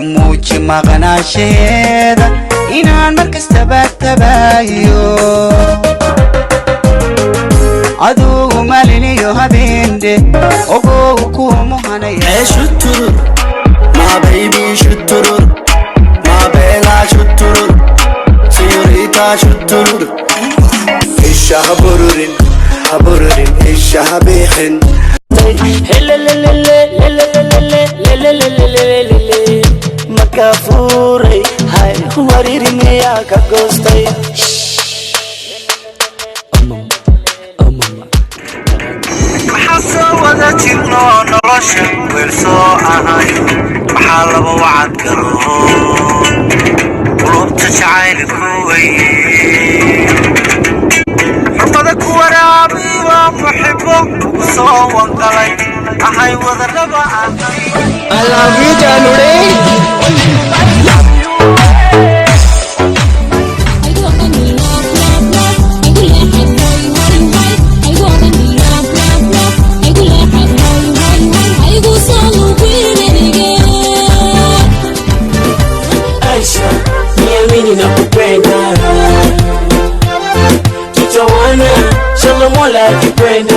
umuuji maqnaasheeda inaan markastaba tabayo adigu maliniyo habeende ogow kumuhanaya shuturur ma baby shuturur ma bella shuturur señorita shuturur isha habururin habururin isha habihin makafuray hay waririmiya ka goostay maxaa wada jirno nolosha weelsoo ahay maxaa laba wacad galo qulubta jacaylku weye xurmada ku waraabi waa muxibo ugu soo wanqalay ahay wadanaba ahay I love you Janure nakupenda tutawana shala mola kipenda